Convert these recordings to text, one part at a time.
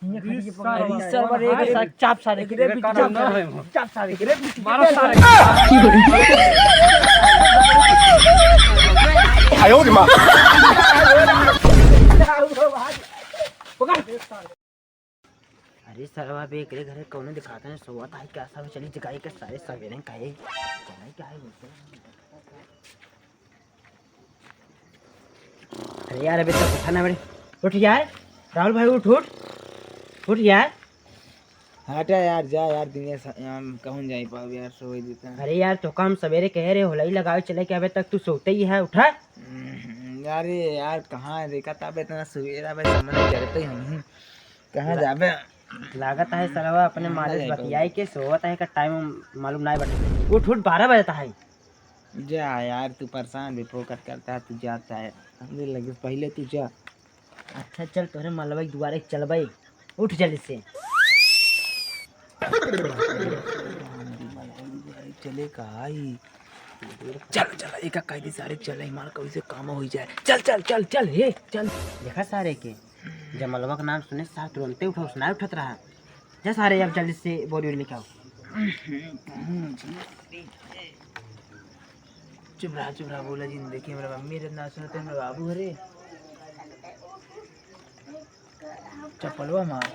Server एक साथ चाप सारे चाप सारे आयो रे मां अरे सरवा बे एकरे घरे कौन दिखाता है सोवत है क्या सब चली जगाई के सारे सवेरे काहे चलाई क्या है बोलते। अरे यार अबे तक उठा ना बड़े उठ यार राहुल भाई उठ यार। हटा यार जा यार दिनेश कहूँ जाई पाओ यार सो ही देता। अरे यार तो हम सवेरे कह रहे होलाई लगाओ चले के अबे तक तू सोते ही है उठा। अरे यार कहाँ देखा था इतना सवेरा भाई समझ चलते हम कहाँ जाबे लागत है सरवा अपने मालिक बतियाई के सोवत है का टाइम मालूम नहीं बटे उठ 12 बजे है। जा यार तू परेशान भी फोकट करता है तू जाता है हमने लगे पहले तू जा। अच्छा चल तोरे मलबई दुआरे चल भाई उठ जल्दी से। चले कहा चल चल एक कायदे सारे चल हमारा कभी से काम हो जाए चल चल चल चल हे चल। देखा सारे के जब मलबा का नाम सुने साथ तुरंते उठो सुना उठत रहा। जा सारे अब जल्दी से बोरी लेके आओ। चुप रहा बोला जी देखिए मेरा मम्मी ना सुनते मेरे बाबू हरे चप्पलवा मार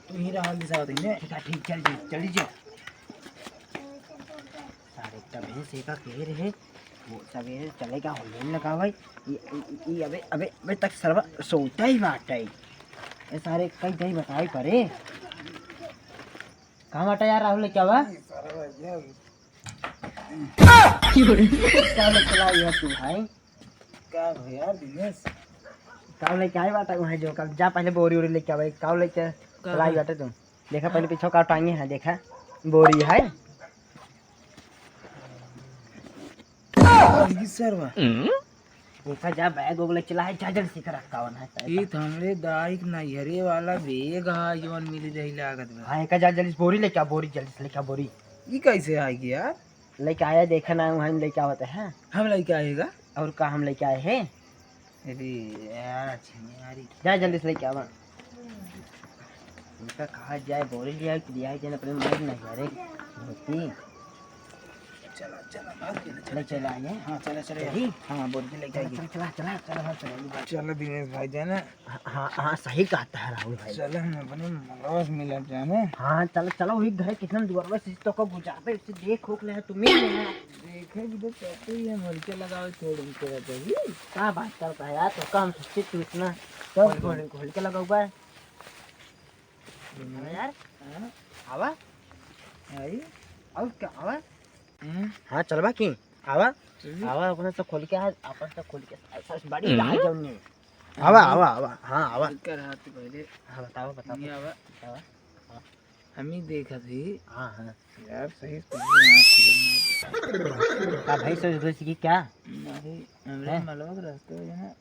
तू ही राहुल दिशा होती है ठीक चल जल्दी जा। सारे तभी से का कह रहे वो सवेरे चलेगा होने लगा भाई ये अबे अबे अबे तक सर्व सोता ही बाटा है ये सारे कई कहीं बताई परे कहाँ बाटा यार राहुल क्या हुआ क्या चला यार तू भाई क्या यार दिनेश काव लेके आए बाटा वहाँ जो कल जा पहले बोरी वोरी लेके आवे काव लेके चलाई बाटे तुम देखा पहले पीछे काव टांगे हैं देखा बोरी है सरवा देखा जा बैग वोग ले चला है चार्जर से कर रखा है ये हमरे दाई नैहरे वाला बेग है जवन मिल रही लागत में। हाँ एक जा जल्दी बोरी लेके आ बोरी जल्दी से लेके आ बोरी ये कैसे आएगी यार लेके आया देखा ना वहाँ लेके आवत है हम लेके आएगा और का हम लेके आए हैं। अरे यार यार जा जल्दी से लेके आवा उनका कहा जाए बोरी लिया दिया है अपने मार नहीं अरे होती चला चला भाग चले चले आए हाँ चला चले सही हाँ बोल के लेके आएगी चला चला चला चला चलो दिनेश भाई जाना हाँ हाँ सही कहता है राहुल भाई चलो हम अपने मलबस मिला जाने हाँ चलो चलो वही घर कितना दुआर से तो को गुजारते उससे देख होक ले तुम ही देखे भी तो कहते ही है मुर्के लगाओ छोड़ उनके रहते ही क्या बात करता है यार तो काम सोचे तू इतना खोल के लगा हुआ है यार आवा आई और क्या आवा हाँ चलबा की आवा आवा अपने तो खोल के है आपस तो खोल के ऐसा बड़ी ला जाऊंगी आवा आवा आवा हाँ आवा कर हाथ पहले हाँ बताओ बताओ नहीं आवा आवा हम ही देखा थी हाँ हाँ यार सही क्या भाई सोच रही थी क्या नहीं हमरे मलबा के रास्ते में ना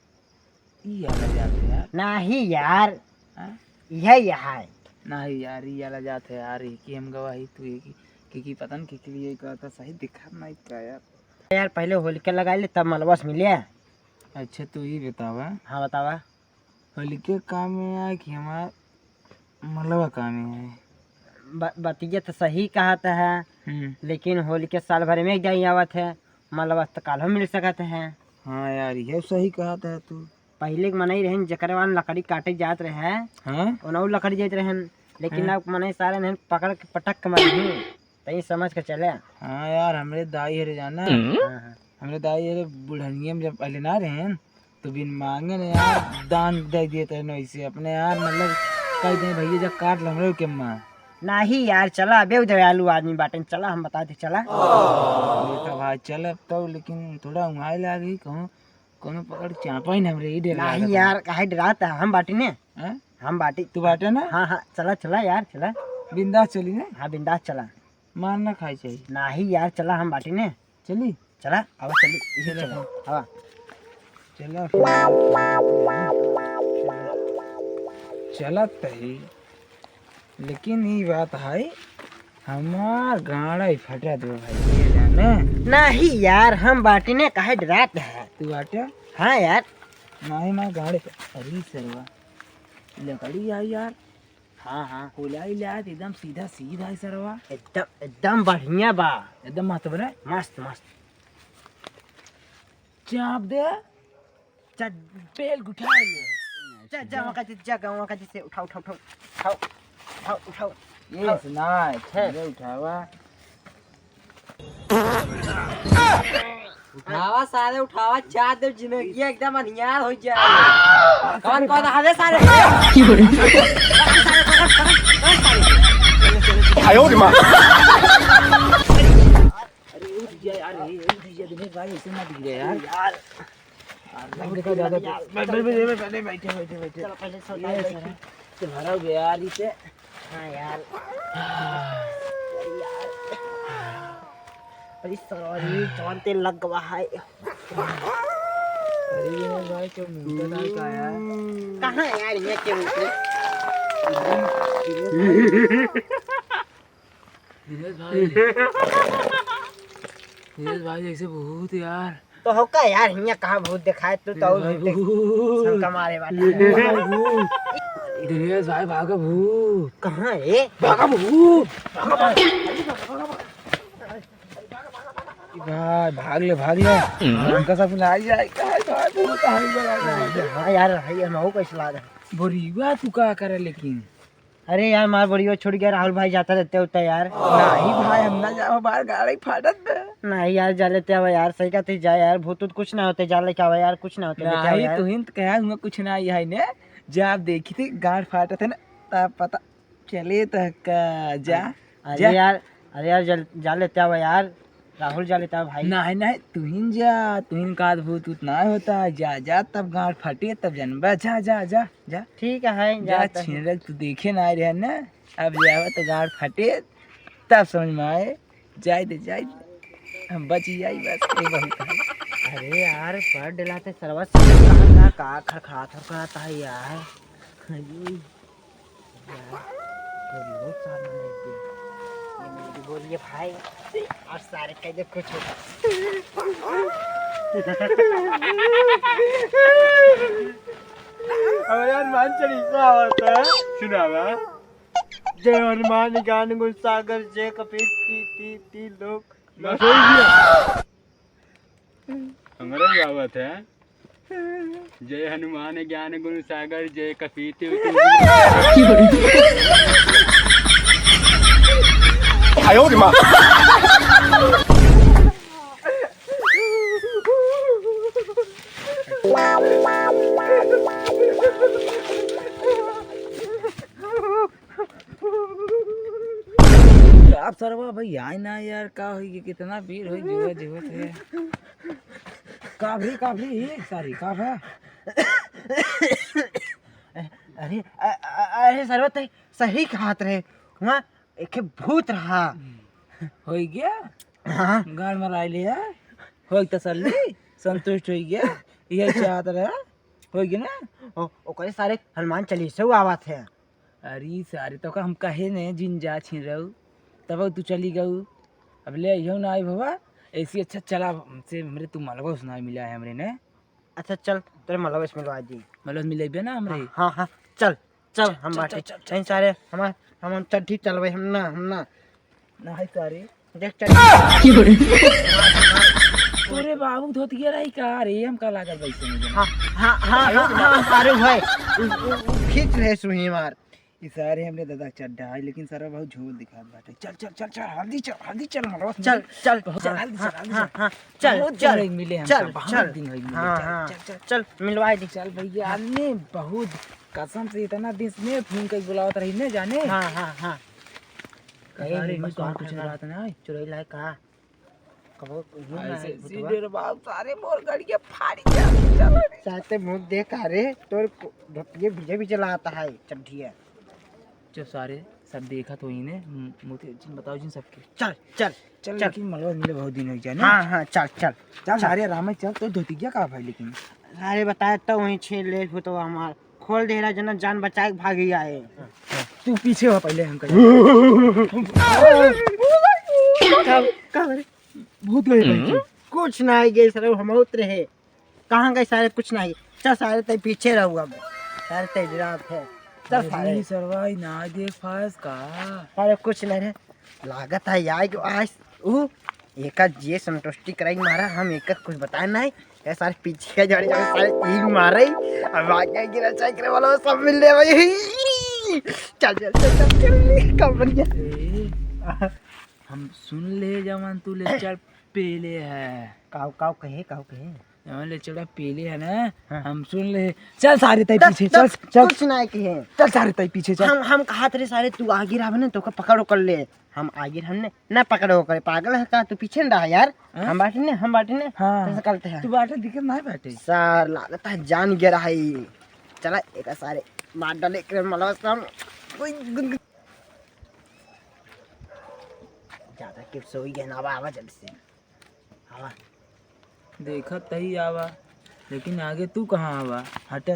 ई आला जाते यार नहीं यार हाँ यह है नहीं यार ये आला जाते यार कि हम गवाही तू की पता नहीं के लिए कहता सही दिखा नहीं का यार पहले होलिका लगा ले तब मलबस मिले। अच्छा तू ही बतावा हाँ बतावा होलिका काम में आए कि हमारा मलबा काम में आए बतिया तो सही कहता है लेकिन होली के साल भर में एक जाई आवत है मलबस तो काल मिल सकते हैं। हाँ यार ये सही कहा था तू पहले मनाई रहे जकरवान लकड़ी काटे जात रहे हाँ उनऊ लकड़ी जात रहे लेकिन अब मनाई सारे नहीं पकड़ के पटक के मारी तई समझ के चले। हाँ यार हमरे दाई हरे जाना हमरे दाई हरे बुढ़निया में जब पहले ना रहे तो बिन मांगे ना यार दान दे देते हैं ऐसे अपने यार मतलब कह दे भैया जब काट लो हमरे के माँ नहीं यार चला अबे दयालु आदमी बाटे चला हम बता दे चला बेटा भाई चल अब तो लेकिन थोड़ा उंगाई लागी कहूँ कोनो पकड़ चापा ही ना हमरे ही डर नहीं यार काहे डराता हम बाटी ने हम बाटी तू बाटे ना हाँ हाँ चला चला यार चला बिंदास चली ना हाँ बिंदास चला मार ना खाई चाहिए नहीं यार चला हम बाटी ने चली चला अब चली इसे चला हवा चला चला तही लेकिन ये बात है हमार गाड़ा ही फटा दो भाई ये जाने नहीं यार हम बाटी ने काहे डराते हैं तू बाटे हाँ यार नहीं मैं गाड़ी पे अरे सरवा लकड़ी आई यार हाँ हाँ कोलाई लिया एकदम सीधा सीधा है सरवा एकदम एकदम बढ़िया बा एकदम मस्त बने मस्त मस्त चाप दे चल बेल उठा ले जा जा वहाँ का से उठाओ उठाओ उठाओ उठाओ उठाओ ये सुना है उठावा उठावा सारे उठावा चार दे जिंदगी एकदम अनियार हो जाए कौन कौन हवे सारे 哎呦我的妈！ अरे उठ जा यार उठ जा दिनेश भाई ऐसे मत गिरे यार यार देखो ज्यादा पहले बैठे चलो पहले सो ये सारा तो भरा हो गया यार इसे हाँ यार अरे सॉरी जवान तेल लग गवा है अरे दिनेश भाई क्यों मुंह पे का यार कहाँ है यार ये के ऊपर दिनेश भाई ऐसे बहुत यार तो हो का यार हिया कहाँ भूत दिखाए तू तो शंका मारे वाला दिनेश भाई भागा भूत कहाँ है भागा भूत भाई भाग ले उनका सब लाई जाए हाँ यार भाई महू कैसे ला रहा बोरीवा तू का करे लेकिन अरे यार मार बड़ियो छूट गया राहुल भाई जाता रहते होता यार नहीं भाई हम ना जाओ बाहर गाड़ी फाटत बे नहीं यार जा लेते अब यार सही कहते जा यार भूत कुछ ना होते जा लेके आवा यार कुछ ना होते लेके आओ नहीं यार तू हिंद कहा हुआ कुछ ना है ने जब देखी थी गाड़ फाटत है ना तब पता चले तक जा अरे यार जा लेते आवा यार राहुल जा लेता भाई नहीं नहीं तुहिन जा तुहिन का अद्भुत उतना होता जा जा तब गांठ फटे तब जनबा जा जा जा जा ठीक है जा छीन तू देखे ना रहे ना अब जावा तो गांठ फटे तब समझ में आए जाए दे हम बच जाई बस ये बहुत है अरे यार पर डलाते सर्वस कहाँ का खड़खड़ाता है यार बहुत सारा ये बोलिए भाई और सारे कह कुछ हनुमान चालीसा होता है सुनावा जय हनुमान ज्ञान गुण सागर जय कपीर ती लोक हमारा गावत है जय हनुमान ज्ञान गुण सागर जय कपीत 哎呦我的妈！ आप सरवा भाई आए ना यार का होगी कितना भीड़ हो जीवत है काभरी सारी काभ है अरे सर्वत सही हाथ रहे वहाँ एक भूत रहा हो गया हाँ गाड़ में लाई लिया हो तसल्ली संतुष्ट हो गया यही चाहता रहा हो गया ना ओकरे सारे हनुमान चालीसा आवाज है अरे सारे तो का हम कहे ने जिन जा छीन रहू तब तू चली गऊ अब ले यू ना आई बाबा ऐसी अच्छा चला हमसे हमरे तू मलबा सुनाई मिला है हमरे ने अच्छा चल तेरे मलबा इसमें लगा दी मलबा मिले भी ना हमरे हाँ हाँ चल हम बाटे नहीं सारे हम चढ़ी चल भाई हम ना नहीं सारे देख चल तोरे बाबू धोत गया रही का रे हम का लागल वैसे मुझे हाँ अरे भाई खींच रहे सुही मार ये सारे हमने दादा चड्ढा है लेकिन सारा बहुत झोल दिखा बाटे चल हल्दी चल मरो चल चल मिले हम बहुत दिन हो गए चल मिलवा दी चल भैया आने बहुत कसम से इतना दिन में फोन कर बुलावत रही ने जाने हाँ अरे मैं तो कुछ बात ना चुराई लाए कहा कबो ऐसे सीधे रे बाप सारे मोर गाड़ियां फाड़ी चल साथे मुंह देख अरे तोर ये भिजे भी चला आता है चढ़िया जो सारे सब देखा तो ही ने मोती जिन बताओ जिन सबके चल लेकिन मलबा मिले बहुत दिन हो गया ना हाँ चल सारे आराम में चल तो धोती क्या कहा भाई लेकिन सारे बताया तो वहीं छे ले तो हमार खोल दे रहा जना जान बचा के भागी आए तू पीछे हो पहले हम भूत गए कुछ नहीं गए सर हम उतरे है कहाँ गए सारे कुछ नहीं चल सारे ते पीछे रहूंगा मैं, सारे ते ड्राफ्ट है। चल सारे अरे सरवाई ना देख पास का। अरे कुछ नहीं रे, लागत है यार कि आज वो एक जे संतुष्टि कराई मारा, हम एक कुछ बताया नहीं, ये सारे पीछे के जड़े जड़े सारे तीर मारे, अब आगे गिरा साइकिल वाला सब मिल रहे भाई। चल चल चल चल चल कब बन गया। ए, हम सुन ले जवान तू ले चल पेले है। काव काव कहे जवान ले चला पेले है ना। हाँ। हम सुन ले, चल सारे तय पीछे चल चल कुछ नहीं कहे। चल सारे तय पीछे चल। हम कहा तेरे सारे तू आगे रहा ना तो का पकड़ो कर ले, हम आगे हमने ना पकड़ो कर, पागल है का तू पीछे न रहा यार। हाँ? हम बाटे ने हाँ। कैसे करते हैं तू बाटे दिखे ना बैठे। सर, लागत है जान गया रहा है। चला एक सारे मार डाले कर मतलब सब ज्यादा कि सोई गया ना आवा जल्दी से आवा। देखा तही आवा, लेकिन आगे तू कहाँ आवा। हट,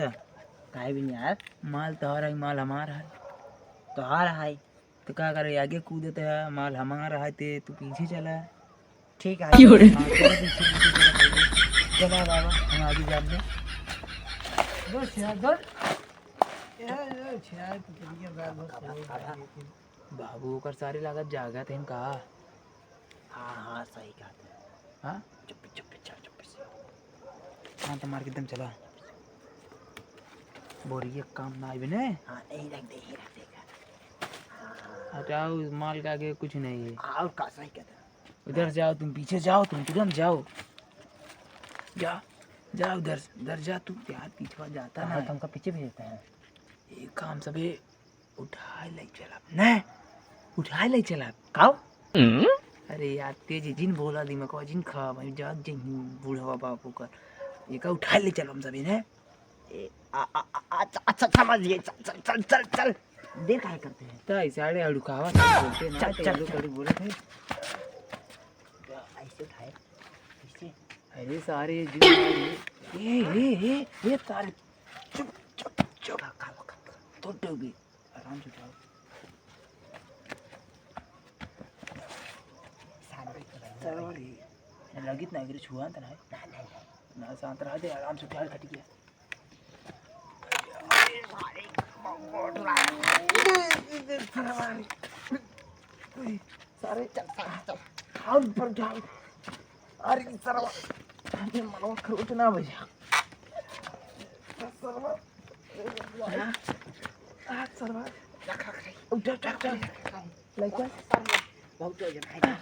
काहे भी नहीं यार, माल तोहरा है माल हमारा है। तो आ रहा है। तो क्या करे, आगे कूदते है, माल हमारा है ते तू पीछे चला। ठीक है हाँ, तेरा पीछे पीछे चला बाबा, हम आगे जाते हैं। बाबू कर सारे लागत जागा थे कहा। हाँ हाँ सही कहा था। हाँ चुप चुप चल चुप से। हाँ तो मार के एकदम चला। बोरिए काम ना भी नहीं। हाँ यही रख देगा। हटाओ, इस माल का आगे कुछ नहीं है। और का सही कहता। उधर जाओ, तुम पीछे जाओ, तुम तुरंत जाओ। जा जा उधर जा तू, यार पीछे जाता ना। हमका पीछे भेजता है। एक काम सबे उठा ले चला नहीं, उठा ले चला काओ अरे यार तेज जिन बोला दी मको जिन खा भाई जा जिन बूढ़ा बापू कर ये का उठा ले चलो हम सभी ने। अच्छा समझ गए। चल चल चल चल चल देर काहे करते हैं। तो ऐसे आड़े अड़ुकावा बोलते ना। चल, चल, चल बोले थे ऐसे उठाए ऐसे। अरे सारे ये तारे चुप चुप चुप तो डूबी आराम से उठाओ। लगित ना गिरे छुआ ना ना शांत रहा दे, आराम से उठा खट गया। सारे चल चल हाथ पर जाओ। अरे सरवा अरे मनो खरोच ना बजा सरवा। सरवा उठ चल चल ले चल बहुत हो जाएगा।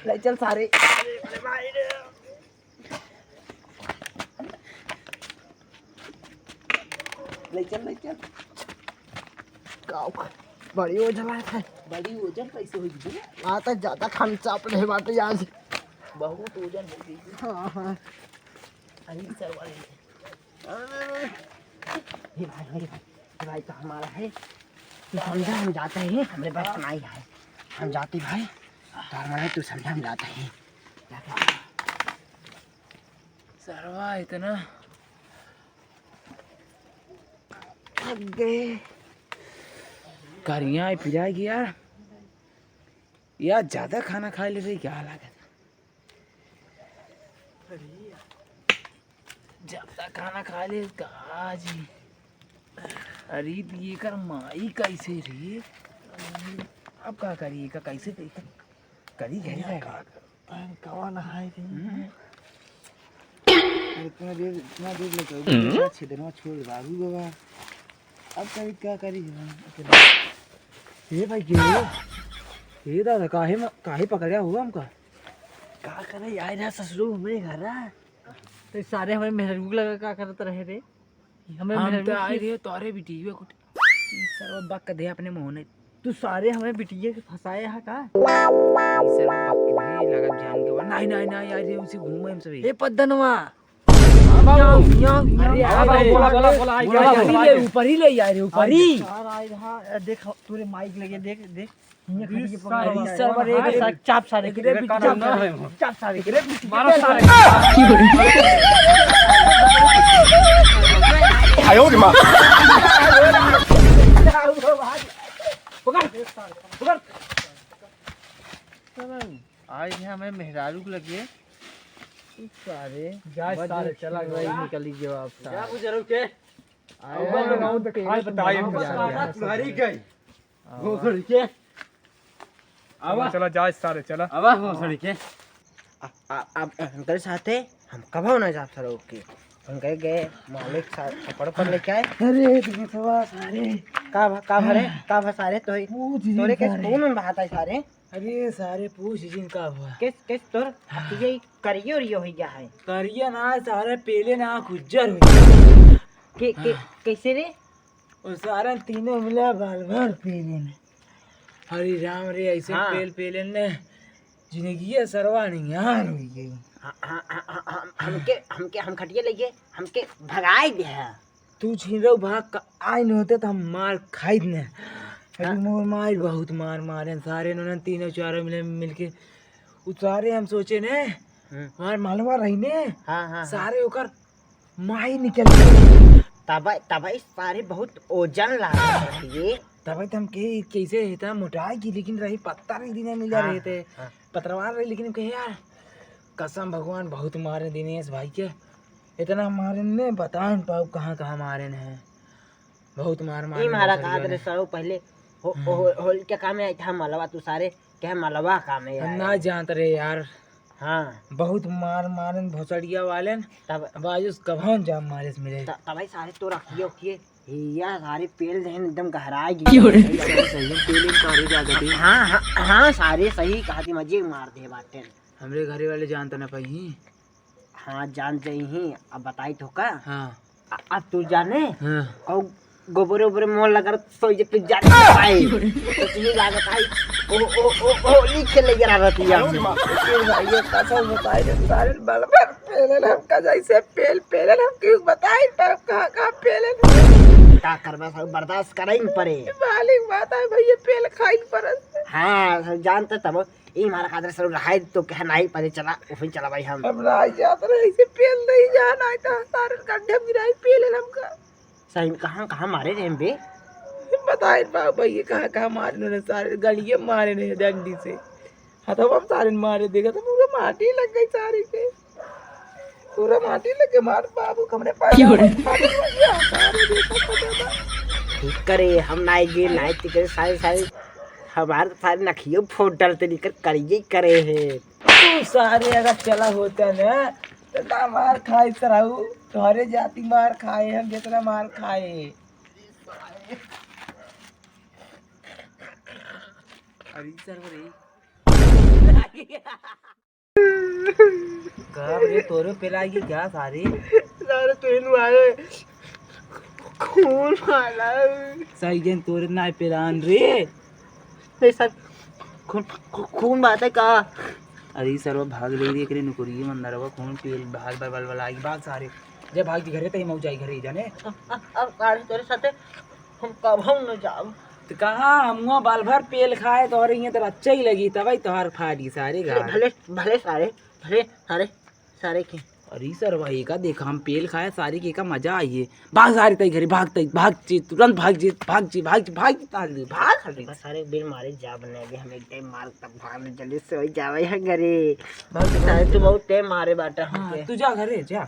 ले चल सारे। ले चल काऊ बड़ी वजन है। बड़ी वजन कैसे हो गई? आता ज्यादा खान चाप रहे बात यहाँ से। बहुत वजन हो गई। हाँ हाँ अरे सरवा ये भाई तो हमारा है। तू समझा हम जाते हैं, हमारे पास नहीं है। हम जाते भाई तो हमारा तू समझा हम जाते हैं। सरवा इतना थक गए। करिया पिरा गया यार, ज्यादा खाना खा ले रही क्या लागत। ज्यादा खाना खा ले कहा जी। अरे ये कर माई कैसे रे, अब क्या करिए का कैसे करी घरी कौन है इतना देर लगा छिदना छोड़ बाबू बाबा। अब कभी क्या करी ये भाई ये दादा काहे पकड़या हुआ हमका। क्या करे यार ससुर हमारे घर है तो सारे हमें मेहरबूब लगा क्या करते रहे रे। हमें हम तो मेहरबूब आए रहे तोरे बिटिया कुछ सर्व बक दे अपने मुंह ने। तू सारे हमें बिटिया के फंसाए है का। सर्व बक दे लगा जान के नहीं नहीं नहीं यार ये उसे घूमे हम सभी। ए पद्दनवा अरे ऊपर ही ले यार ऊपर ही। देख तूरे माइक लगे देख देख सर्वर एक चाप सारे चाप सारे आयो रे माँ आज हमें मेहरारू लगे सारे जाए सारे चला वही निकली जवाब क्या बुजुर्ग के चला जाए सारे चला अब अंकल साथ है हम कब होना जा सर ओके हम कह गए मालिक पकड़ कर लेके आए। अरे सारे का भरे सारे तो तोरे के कौन में बात है सारे अरे सारे पूछ जिनका हुआ किस तोर ये करियो रियो हो गया है करिया ना सारे पेले ना गुज्जर हुई के कैसे रे और सारे तीनों मिला बाल भर पेले ने हरी राम रे ऐसे हाँ। पेले ने जिंदगी सरवा नहीं यार हुई गई। हम खटिए लगे हमके भगाए दे तू छीनो भाग आए न होते तो हम मार खाई न अरे मोर मार बहुत मारे सारे इन्होंने तीनों चारों मिलके उतारे हम सोचे ने मार मालवा रही ने हाँ सारे होकर माई निकल गए तबाई सारे बहुत ओजन लागे ये तब हम कैसे इतना मोटाई की लेकिन रही पत्ता नहीं दिन मिला रहे थे पतरवार रही लेकिन कहे यार कसम भगवान बहुत मारे दिनेश भाई के इतना मारे ने बता नहीं पाओ कहाँ मारे हैं बहुत मारा कहा तेरे सर पहले होल के काम है था मलवा तू सारे क्या मलवा काम है हम ना जानते रहे यार। हाँ बहुत मारन भोसड़िया वाले तब बाजुस कभान जाम मारे से मिले तबाई सारे तो रखियो किए या सारे पेड़ देहन एकदम गहराई हाँ सारे सही कहा थी मजे मार दे बाटे हमरे घरे वाले जानते ना पाई हाँ जान जाही अब बताई तो का हाँ अब तू जाने हाँ और गोबरे ओबरे मोल लगा तो ये तू जाने पाई तो तुझे लागत आई ओ लिखे ले गिरा रहती है भाई ये कसम बताए रे सारे बल पर पेले हम का जैसे पेले हम क्यों बताए तब कहां पेले का करबा सब बर्दाश्त कराइन पड़े मालिक बात है भैया पेल खाइन पर हाँ जानते तब ई मारा खादर सब रहाई तो कह नहीं पड़े चला फिर चला भाई हम अब ना जात रहे ऐसे पेल नहीं जाना है तो सारे गड्ढे गिराई पेले हम का सही कहां मारे रे हम बे बताए भैया कहां मारे उन्होंने सारे गलिए मारे ने डंडी से हाँ तो हम सारे मारे देखा तो पूरा माटी लग गई सारी के पूरा माटी लग गया मार बाबू हमने ठीक करे हम नाई गे नाई तिकरे सारे हमारे सारे नखियो फोट डालते निकल करिए करे है तू सारे अगर चला होता ना तो ना मार खाए सराऊ तुम्हारे जाति मार खाए हम जितना मार खाए अरे सर तोरे पेलाएगी क्या सारे मारे खून वाला सही गेन तोरे ना पेलान रे नहीं सर खून बात है का अरे सर भाग ले रही नुकुरी मंदर खून पेल भाग बल बल भाग सारे जब भाग घरे तही मऊ जाई घरे जाने अब सारे तेरे साथे हम कब हम न जाओ तो कहाँ हम बाल भर पेल खाए तो और ये तो अच्छा ही लगी तब तोहार फाड़ी सारे भले सारे के अरे सर भाई का देखा हम पेल खाए सारी के का मजा आई है भाग सारी तई घरे भाग तुरंत भाग सारे बिल मारे जा बने हम एक टाइम मार तब भागने जल्दी से हो जावे है घरे सारे तू बहुत टाइम मारे बाटा हमके तू जा घरे जा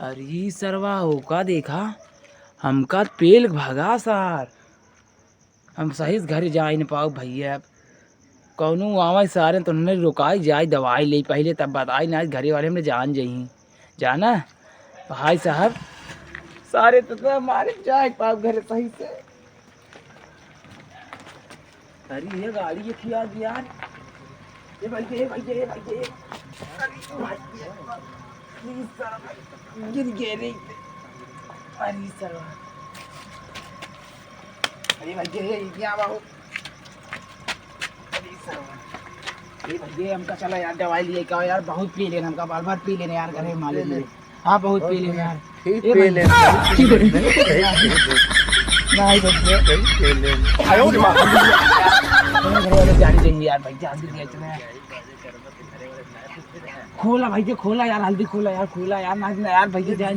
अरे सरवा होका देखा हमका पेल भागा सार हम सही घरे जा ही नहीं पाओ भैया कौनू आवा सारे तो उन्होंने रुकाई जाए दवाई ले पहले तब बताई ना घरे वाले हमने जान जाई जाना भाई साहब सारे तो हमारे जाए पाओ घरे सही से अरे ये गाड़ी ये थी आज यार ये भाई गिर गए रे अरे सर अरे भाई क्या बाबू अरे भैया हमका चला यार दवाई लिए क्या यार बहुत पी लेना हमका बार बार पी लेना यार घरे माले लिए हाँ बहुत पी लेना यार पी लेना नहीं बच्चे जानी चाहिए यार भाई जल्दी दिया चले खोला भाई खोला यार हल्दी खोला यार ना यार भैया जान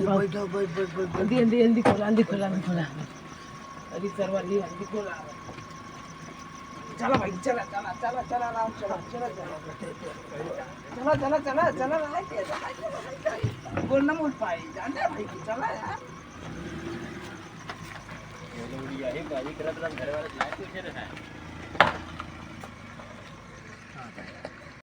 जल्दी खोला अरे सर वाली हल्दी खोला चला भाई चला चला चला चला राम चला चला चला चला चला चला चला बोलना मुझ पाए जाने भाई चला यार ये लोग यही बाजी करत रहा घर वाले लाइट पूछे रहे हैं